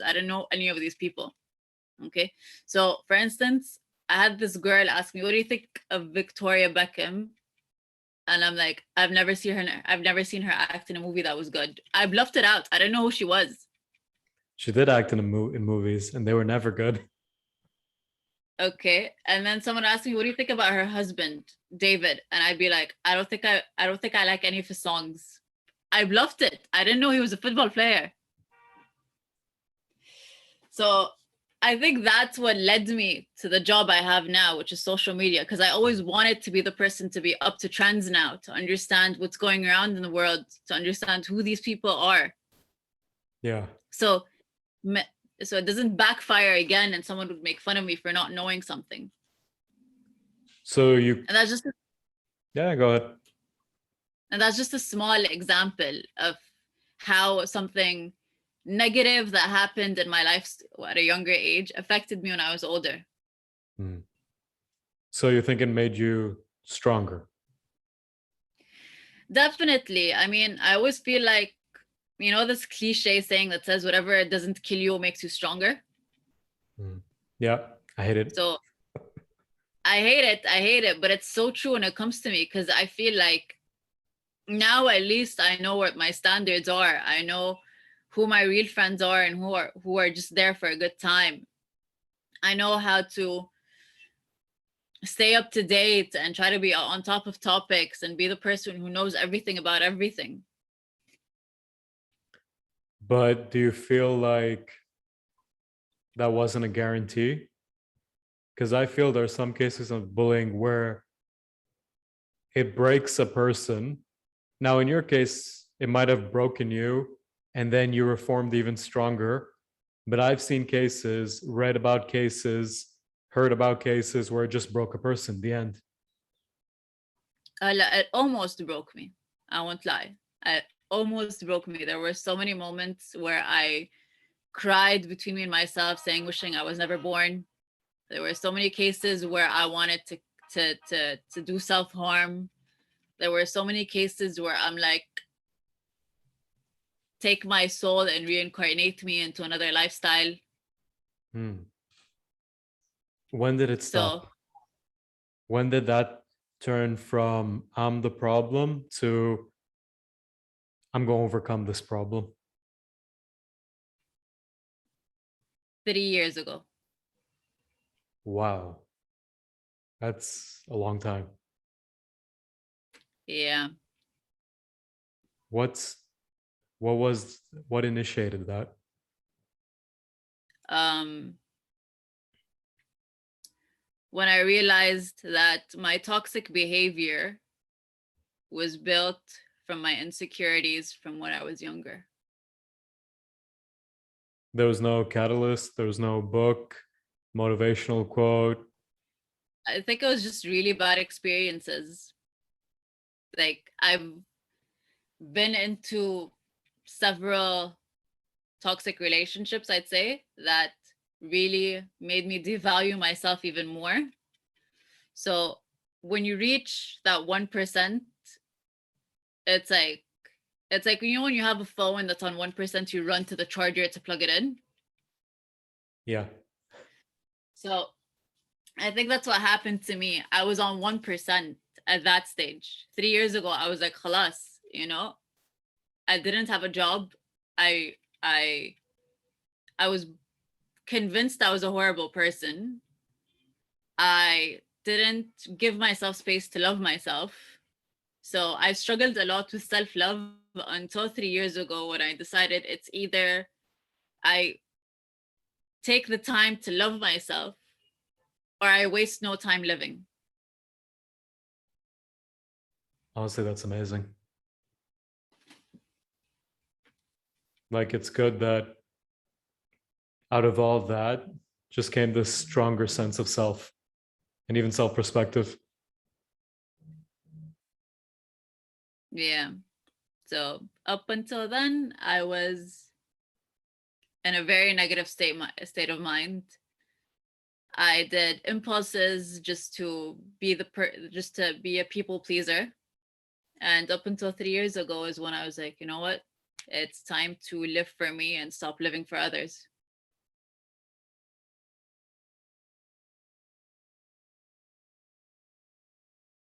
I didn't know any of these people. Okay. So for instance, I had this girl ask me, what do you think of Victoria Beckham? And I'm like, I've never seen her act in a movie that was good. I bluffed it out. I didn't know who she was. She did act in movies, and they were never good. Okay. And then someone asked me, what do you think about her husband, David? And I'd be like, I don't think I like any of his songs. I bluffed it. I didn't know he was a football player. So I think that's what led me to the job I have now, which is social media, because I always wanted to be the person to be up to trends now, to understand what's going around in the world, to understand who these people are. Yeah. So it doesn't backfire again and someone would make fun of me for not knowing something. So and that's just yeah, go ahead. And that's just a small example of how something negative that happened in my life at a younger age affected me when I was older. So you think it made you stronger? Definitely. I mean, I always feel like, this cliche saying that says whatever doesn't kill you makes you stronger. Yeah, I hate it. So I hate it, but it's so true when it comes to me, because I feel like now at least I know what my standards are. I know who my real friends are and who are just there for a good time. I know how to stay up to date and try to be on top of topics and be the person who knows everything about everything. But do you feel like that wasn't a guarantee? Because I feel there are some cases of bullying where it breaks a person. Now, in your case, it might have broken you and then you reformed even stronger. But I've seen cases, read about cases, heard about cases where it just broke a person, the end. It almost broke me. I won't lie. It almost broke me. There were so many moments where I cried between me and myself, wishing I was never born. There were so many cases where I wanted to do self-harm. There were so many cases where I'm like, take my soul and reincarnate me into another lifestyle. When did it stop? When did that turn from I'm the problem to I'm going to overcome this problem? 3 years ago. Wow. That's a long time. Yeah. What initiated that? When I realized that my toxic behavior was built from my insecurities from when I was younger. There was no catalyst, there was no book, motivational quote. I think it was just really bad experiences. Like, I've been into several toxic relationships, I'd say, that really made me devalue myself even more. So when you reach that 1%, it's like when you have a phone that's on 1%, you run to the charger to plug it in. Yeah. So I think that's what happened to me. I was on 1% at that stage. 3 years ago, I was like, khalas, I didn't have a job. I was convinced I was a horrible person. I didn't give myself space to love myself. So I struggled a lot with self-love until 3 years ago when I decided it's either I take the time to love myself or I waste no time living. Honestly, that's amazing. Like, it's good that out of all that just came this stronger sense of self and even self-perspective. Yeah. So up until then, I was in a very negative state of mind. I did impulses just to be a people pleaser. And up until 3 years ago is when I was like, you know what? It's time to live for me and stop living for others.